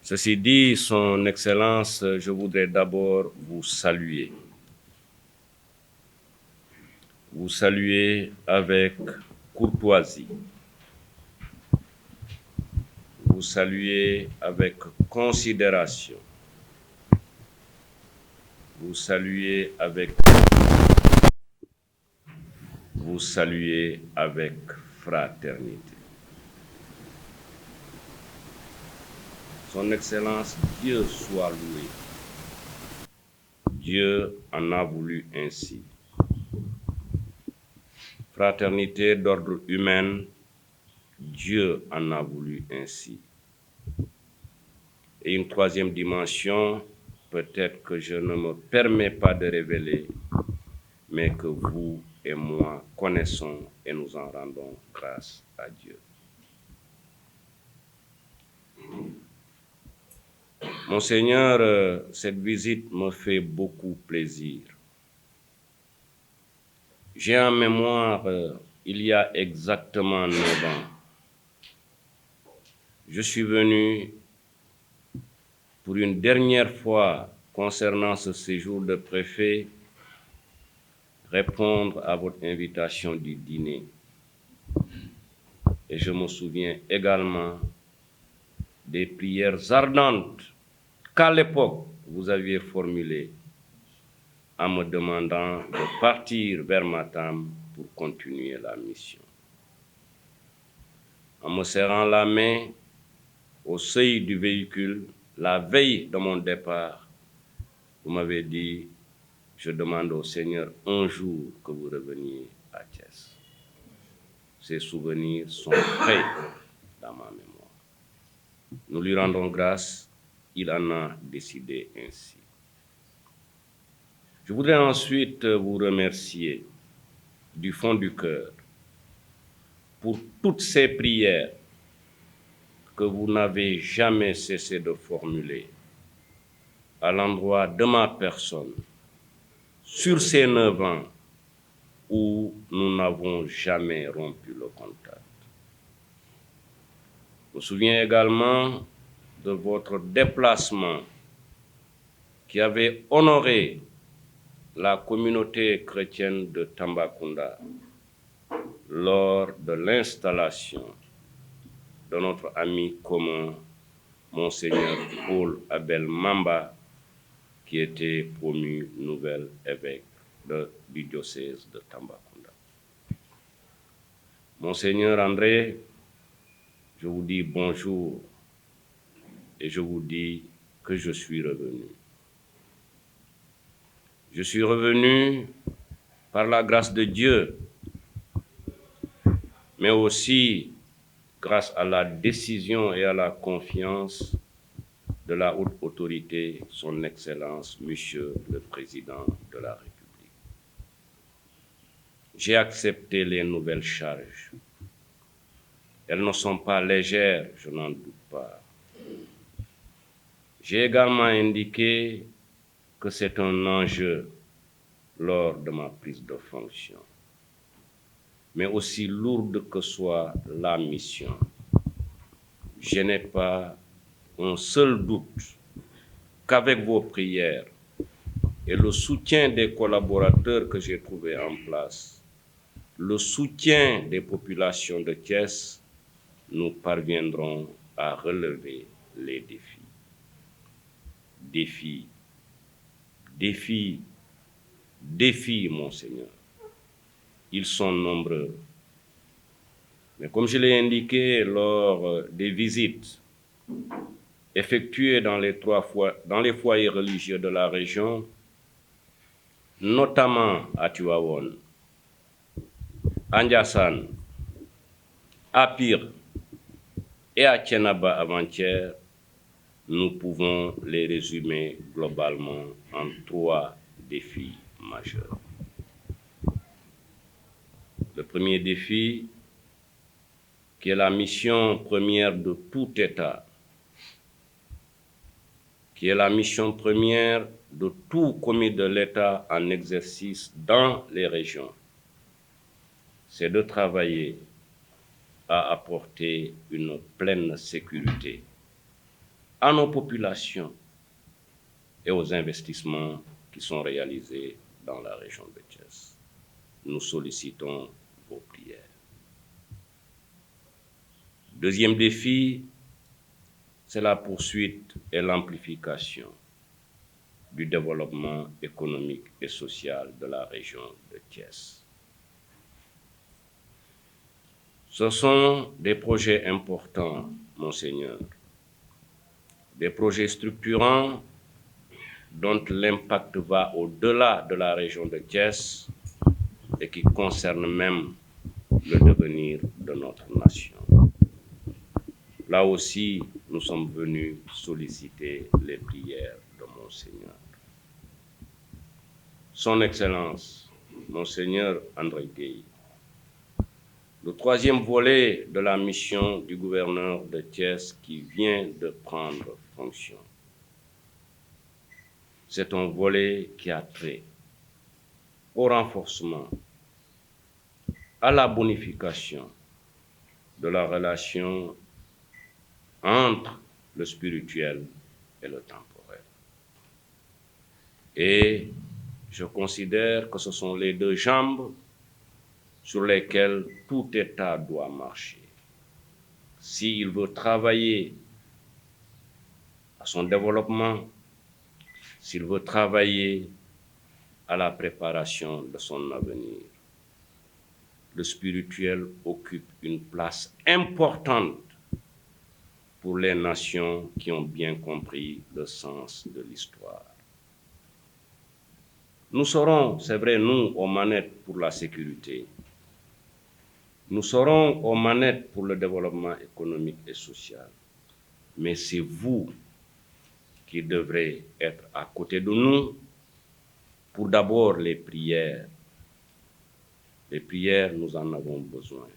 Ceci dit, Son Excellence, je voudrais d'abord vous saluer. Vous saluer avec courtoisie. Vous saluer avec considération. Vous saluer avec fraternité. Son Excellence, Dieu soit loué. Dieu en a voulu ainsi. Fraternité d'ordre humain, Dieu en a voulu ainsi. Et une troisième dimension, peut-être que je ne me permets pas de révéler, mais que vous et moi connaissons et nous en rendons grâce à Dieu. Monseigneur, cette visite me fait beaucoup plaisir. J'ai en mémoire, il y a exactement 9 ans, je suis venu pour une dernière fois concernant ce séjour de préfet répondre à votre invitation du dîner. Et je me souviens également des prières ardentes qu'à l'époque vous aviez formulées en me demandant de partir vers Matam pour continuer la mission. En me serrant la main au seuil du véhicule, la veille de mon départ, vous m'avez dit, je demande au Seigneur un jour que vous reveniez à Thiès. Ces souvenirs sont frais dans ma mémoire. Nous lui rendons grâce, il en a décidé ainsi. Je voudrais ensuite vous remercier du fond du cœur pour toutes ces prières que vous n'avez jamais cessé de formuler à l'endroit de ma personne sur ces 9 ans où nous n'avons jamais rompu le contact. Je me souviens également de votre déplacement qui avait honoré la communauté chrétienne de Tambacounda lors de l'installation de notre ami commun, Monseigneur Paul Abel Mamba, qui était promu nouvel évêque du diocèse de Tambacounda. Monseigneur André, je vous dis bonjour et je vous dis que je suis revenu. Je suis revenu par la grâce de Dieu, mais aussi grâce à la décision et à la confiance de la haute autorité, son Excellence, Monsieur le Président de la République. J'ai accepté les nouvelles charges. Elles ne sont pas légères, je n'en doute pas. J'ai également indiqué que c'est un enjeu lors de ma prise de fonction. Mais aussi lourde que soit la mission, je n'ai pas un seul doute qu'avec vos prières et le soutien des collaborateurs que j'ai trouvés en place, le soutien des populations de Thiès, nous parviendrons à relever les défis. Défis, défis, défis, Monseigneur. Ils sont nombreux. Mais comme je l'ai indiqué lors des visites effectuées dans les foyers religieux de la région, notamment à Tivaouane, à Ndiassane, à Pire et à Thiénaba avant-hier, nous pouvons les résumer globalement en 3 défis majeurs. Le premier défi, qui est la mission première de tout État, qui est la mission première de tout commis de l'État en exercice dans les régions, c'est de travailler à apporter une pleine sécurité à nos populations et aux investissements qui sont réalisés dans la région de Thiès. Nous sollicitons vos prières. Deuxième défi, c'est la poursuite et l'amplification du développement économique et social de la région de Thiès. Ce sont des projets importants, Monseigneur, des projets structurants dont l'impact va au-delà de la région de Thiès et qui concernent même le devenir de notre nation. Là aussi, nous sommes venus solliciter les prières de Monseigneur. Son Excellence, Monseigneur André Gueye, le troisième volet de la mission du gouverneur de Thiès qui vient de prendre fonction. C'est un volet qui a trait au renforcement, à la bonification de la relation entre le spirituel et le temporel. Et je considère que ce sont les deux jambes sur lesquelles tout État doit marcher. S'il veut travailler à son développement, s'il veut travailler à la préparation de son avenir, le spirituel occupe une place importante pour les nations qui ont bien compris le sens de l'histoire. Nous serons, c'est vrai, nous, aux manettes pour la sécurité. Nous serons aux manettes pour le développement économique et social. Mais c'est vous qui devrez être à côté de nous pour d'abord les prières. Les prières, nous en avons besoin.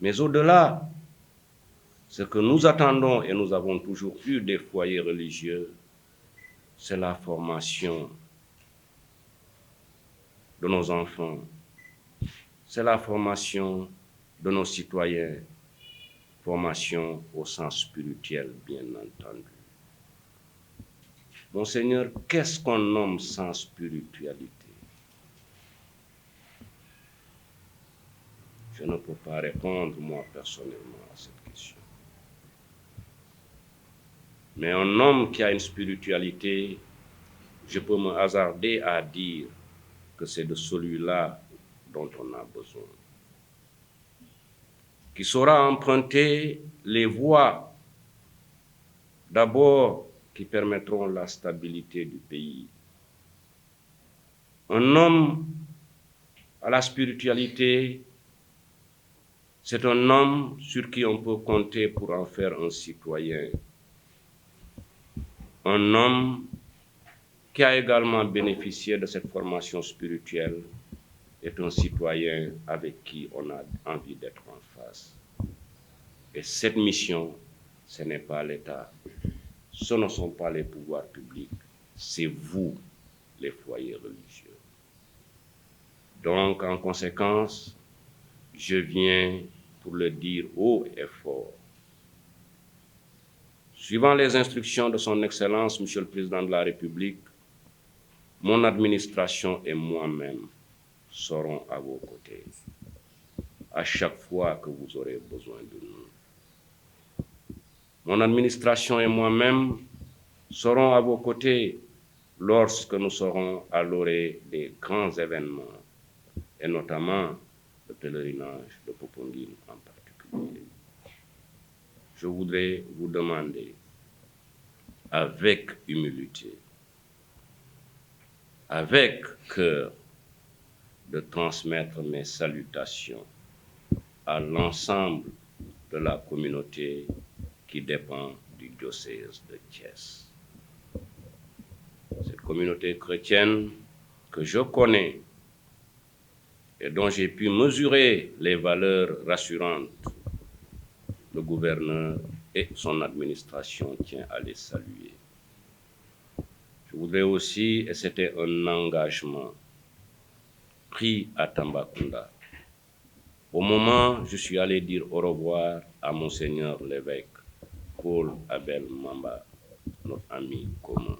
Mais au-delà, ce que nous attendons et nous avons toujours eu des foyers religieux, c'est la formation de nos enfants, c'est la formation de nos citoyens, formation au sens spirituel, bien entendu. Monseigneur, qu'est-ce qu'on nomme sans spiritualité? Je ne peux pas répondre, moi, personnellement, à cette question. Mais un homme qui a une spiritualité, je peux me hasarder à dire que c'est de celui-là dont on a besoin. Qui saura emprunter les voies, d'abord, qui permettront la stabilité du pays. Un homme à la spiritualité, c'est un homme sur qui on peut compter pour en faire un citoyen. Un homme qui a également bénéficié de cette formation spirituelle est un citoyen avec qui on a envie d'être en face. Et cette mission, ce n'est pas l'État, ce ne sont pas les pouvoirs publics, c'est vous, les foyers religieux. Donc, en conséquence, je viens pour le dire haut et fort. Suivant les instructions de son Excellence, Monsieur le Président de la République, mon administration et moi-même serons à vos côtés à chaque fois que vous aurez besoin de nous. Mon administration et moi-même serons à vos côtés lorsque nous serons à l'orée des grands événements, et notamment le pèlerinage de Popenguine en particulier. Je voudrais vous demander, avec humilité, avec cœur, de transmettre mes salutations à l'ensemble de la communauté qui dépend du diocèse de Thiès. Cette communauté chrétienne que je connais et dont j'ai pu mesurer les valeurs rassurantes, le gouverneur et son administration tient à les saluer. Je voudrais aussi, et c'était un engagement pris à Tambacounda, au moment où je suis allé dire au revoir à Monseigneur l'évêque Paul Abel Mamba, notre ami commun,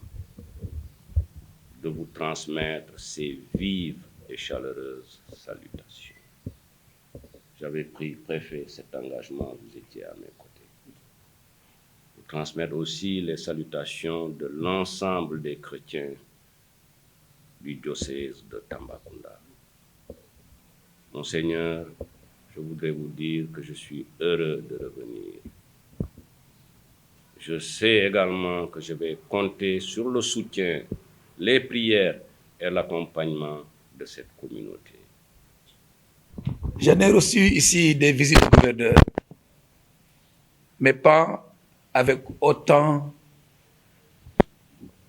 de vous transmettre ces vives et chaleureuses salutations. J'avais préfet cet engagement, vous étiez à mes côtés. Vous transmettre aussi les salutations de l'ensemble des chrétiens du diocèse de Tambacounda. Monseigneur, je voudrais vous dire que je suis heureux de revenir. Je sais également que je vais compter sur le soutien, les prières et l'accompagnement de cette communauté. J'en ai reçu ici des visites du gouverneur, mais pas avec autant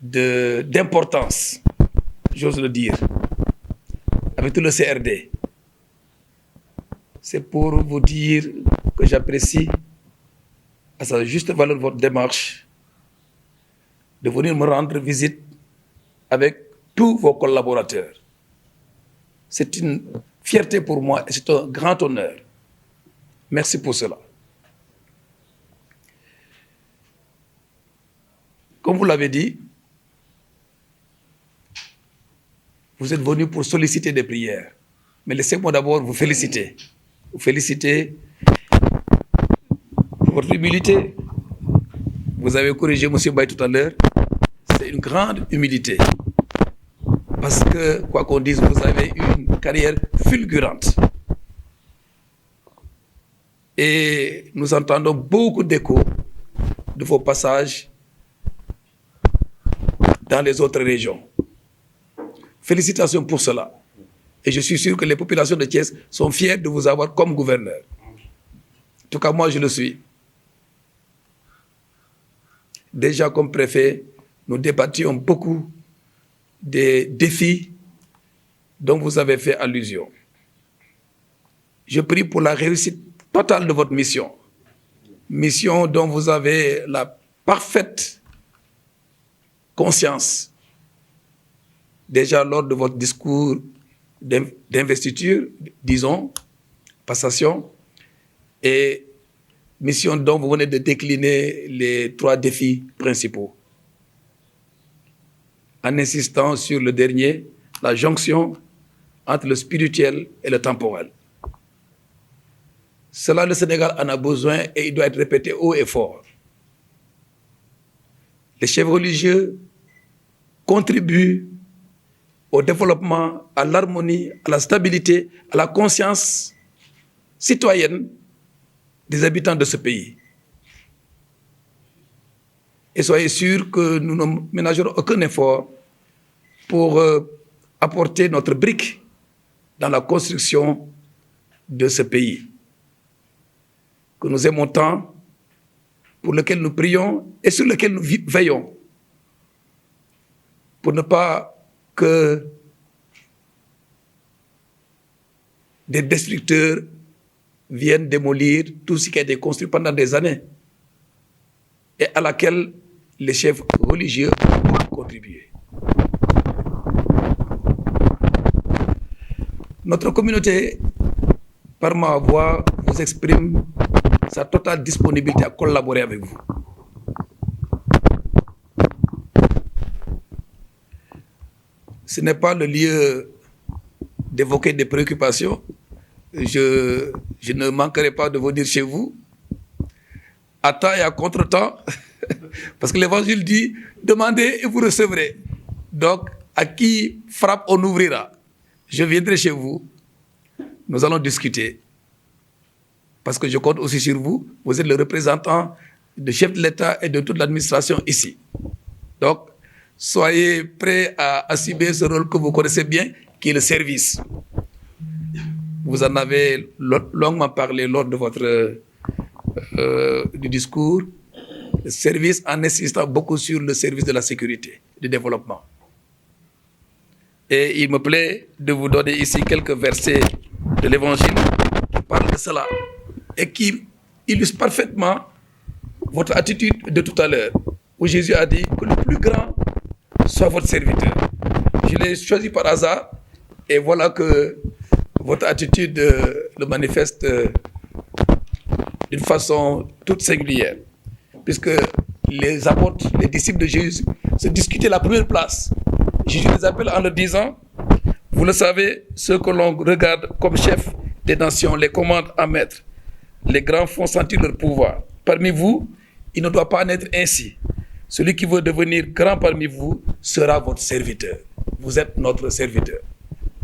d'importance, j'ose le dire, avec tout le CRD. C'est pour vous dire que j'apprécie à sa juste valeur votre démarche de venir me rendre visite avec tous vos collaborateurs. C'est une fierté pour moi et c'est un grand honneur. Merci pour cela. Comme vous l'avez dit, vous êtes venu pour solliciter des prières. Mais laissez-moi d'abord vous féliciter. Vous féliciter pour votre humilité. Vous avez corrigé M. Baye tout à l'heure. C'est une grande humilité. Parce que, quoi qu'on dise, vous avez une carrière fulgurante. Et nous entendons beaucoup d'échos de vos passages dans les autres régions. Félicitations pour cela. Et je suis sûr que les populations de Thiès sont fières de vous avoir comme gouverneur. En tout cas, moi, je le suis. Déjà, comme préfet, nous débattions beaucoup des défis dont vous avez fait allusion. Je prie pour la réussite totale de votre mission. Mission dont vous avez la parfaite conscience. Déjà lors de votre discours d'investiture, disons, passation, et mission dont vous venez de décliner les 3 défis principaux. En insistant sur le dernier, la jonction entre le spirituel et le temporel. Cela, le Sénégal en a besoin et il doit être répété haut et fort. Les chefs religieux contribuent au développement, à l'harmonie, à la stabilité, à la conscience citoyenne des habitants de ce pays. Et soyez sûrs que nous ne ménagerons aucun effort pour apporter notre brique dans la construction de ce pays que nous aimons tant, pour lequel nous prions et sur lequel nous veillons, pour ne pas que des destructeurs viennent démolir tout ce qui a été construit pendant des années et à laquelle les chefs religieux ont contribué. Notre communauté, par ma voix, vous exprime sa totale disponibilité à collaborer avec vous. Ce n'est pas le lieu d'évoquer des préoccupations. Je ne manquerai pas de vous dire chez vous, à temps et à contre-temps, parce que l'Évangile dit « Demandez et vous recevrez ». Donc, à qui frappe, on ouvrira. Je viendrai chez vous, nous allons discuter, parce que je compte aussi sur vous. Vous êtes le représentant du chef de l'État et de toute l'administration ici. Donc, soyez prêts à assumer ce rôle que vous connaissez bien, qui est le service. Vous en avez longuement parlé lors de votre du discours. Le service en insistant beaucoup sur le service de la sécurité, du développement. Et il me plaît de vous donner ici quelques versets de l'Évangile qui parlent de cela et qui illustrent parfaitement votre attitude de tout à l'heure, où Jésus a dit que le plus grand soit soit votre serviteur. Je l'ai choisi par hasard et voilà que votre attitude le manifeste d'une façon toute singulière. Puisque les apôtres, les disciples de Jésus, se discutaient la première place. Jésus les appelle en leur disant, vous le savez, ceux que l'on regarde comme chefs des nations les commandent à maître. Les grands font sentir leur pouvoir. Parmi vous, il ne doit pas en être ainsi. Celui qui veut devenir grand parmi vous sera votre serviteur. Vous êtes notre serviteur.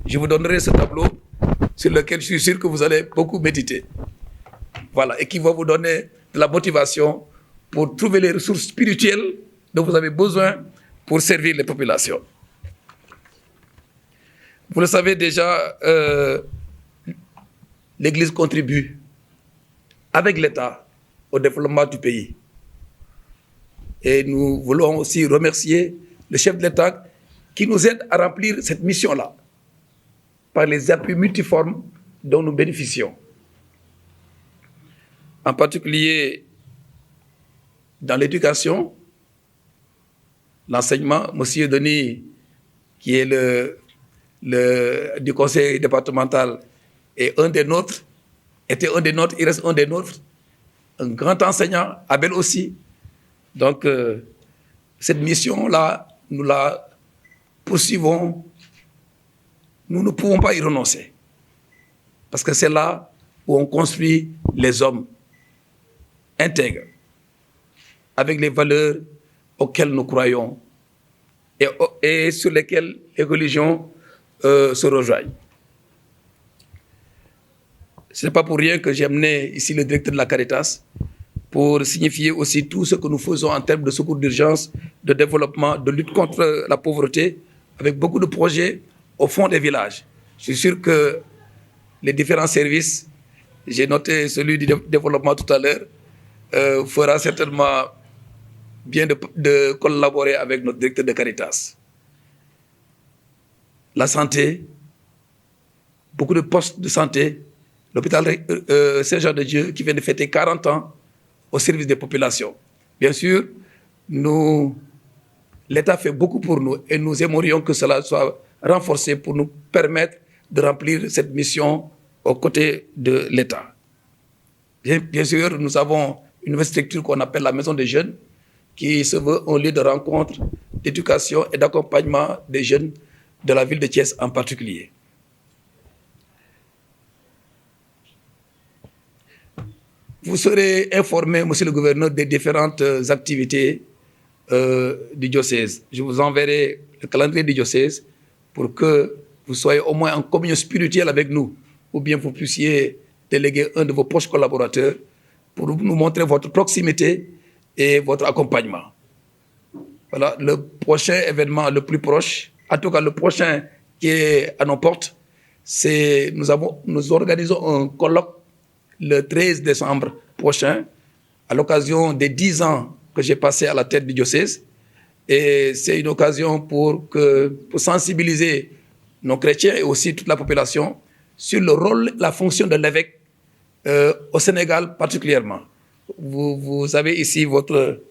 Je vous donnerai ce tableau sur lequel je suis sûr que vous allez beaucoup méditer. Voilà, et qui va vous donner de la motivation pour trouver les ressources spirituelles dont vous avez besoin pour servir les populations. Vous le savez déjà, l'Église contribue avec l'État au développement du pays. Et nous voulons aussi remercier le chef de l'État qui nous aide à remplir cette mission-là par les appuis multiformes dont nous bénéficions. En particulier dans l'éducation, l'enseignement, M. Denis, qui est du conseil départemental, est un des nôtres, était un des nôtres, il reste un des nôtres, un grand enseignant, Abel aussi. Donc, cette mission-là, nous la poursuivons, nous ne pouvons pas y renoncer. Parce que c'est là où on construit les hommes intègres, avec les valeurs auxquelles nous croyons et sur lesquelles les religions se rejoignent. Ce n'est pas pour rien que j'ai amené ici le directeur de la Caritas pour signifier aussi tout ce que nous faisons en termes de secours d'urgence, de développement, de lutte contre la pauvreté, avec beaucoup de projets au fond des villages. Je suis sûr que les différents services, j'ai noté celui du développement tout à l'heure, fera certainement bien de collaborer avec notre directeur de Caritas. La santé, beaucoup de postes de santé, l'hôpital Saint-Jean-de-Dieu qui vient de fêter 40 ans au service des populations. Bien sûr, l'État fait beaucoup pour nous et nous aimerions que cela soit renforcé pour nous permettre de remplir cette mission aux côtés de l'État. Bien sûr, nous avons une nouvelle structure qu'on appelle la Maison des Jeunes, qui se veut un lieu de rencontre, d'éducation et d'accompagnement des jeunes de la ville de Thiès en particulier. Vous serez informé, monsieur le gouverneur, des différentes activités du diocèse. Je vous enverrai le calendrier du diocèse pour que vous soyez au moins en communion spirituelle avec nous, ou bien vous puissiez déléguer un de vos proches collaborateurs pour nous montrer votre proximité et votre accompagnement. Voilà, le prochain événement le plus proche, en tout cas le prochain qui est à nos portes, c'est nous organisons un colloque le 13 décembre prochain, à l'occasion des 10 ans que j'ai passé à la tête du diocèse. Et c'est une occasion pour sensibiliser nos chrétiens et aussi toute la population sur le rôle, la fonction de l'évêque au Sénégal particulièrement. Vous avez ici votre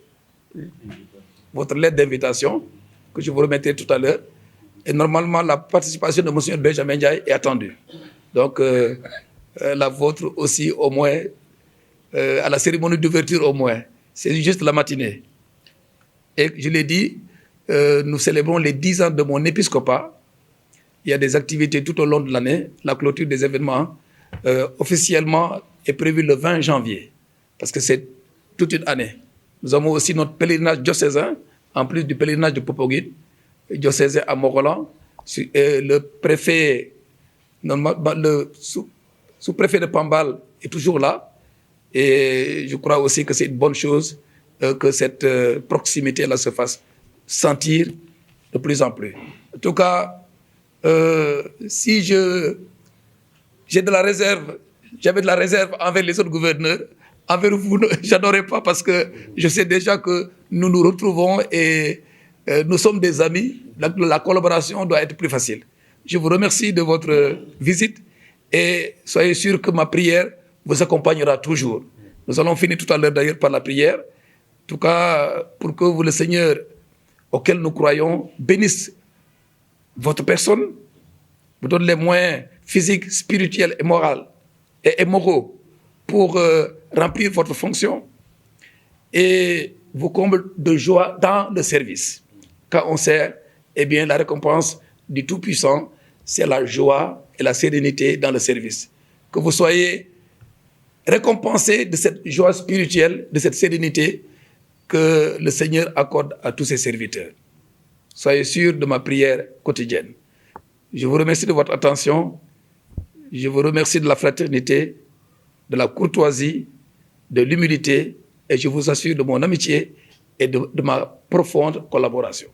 lettre d'invitation que je vous remettrai tout à l'heure. Et normalement, la participation de M. Benjamin Ndiaye est attendue. Donc, la vôtre aussi au moins, à la cérémonie d'ouverture au moins. C'est juste la matinée. Et je l'ai dit, nous célébrons les 10 ans de mon épiscopat. Il y a des activités tout au long de l'année. La clôture des événements officiellement est prévue le 20 janvier, parce que c'est toute une année. Nous avons aussi notre pèlerinage diocésain, en plus du pèlerinage de Popoguine, diocésain à Morolan. Le préfet, le sous-préfet de Pambal est toujours là. Et je crois aussi que c'est une bonne chose que cette proximité-là se fasse sentir de plus en plus. En tout cas, si j'ai de la réserve, j'avais de la réserve envers les autres gouverneurs, envers vous, j'adorais pas parce que je sais déjà que nous nous retrouvons et nous sommes des amis. La collaboration doit être plus facile. Je vous remercie de votre visite et soyez sûr que ma prière vous accompagnera toujours. Nous allons finir tout à l'heure d'ailleurs par la prière. En tout cas, pour que vous, le Seigneur, auxquels nous croyons bénisse votre personne, vous donne les moyens physiques, spirituels et moraux pour remplir votre fonction et vous comble de joie dans le service. Quand on sert, eh bien, la récompense du Tout-Puissant, c'est la joie et la sérénité dans le service. Que vous soyez récompensés de cette joie spirituelle, de cette sérénité que le Seigneur accorde à tous ses serviteurs. Soyez sûrs de ma prière quotidienne. Je vous remercie de votre attention. Je vous remercie de la fraternité, de la courtoisie, de l'humilité, et je vous assure de mon amitié et de ma profonde collaboration.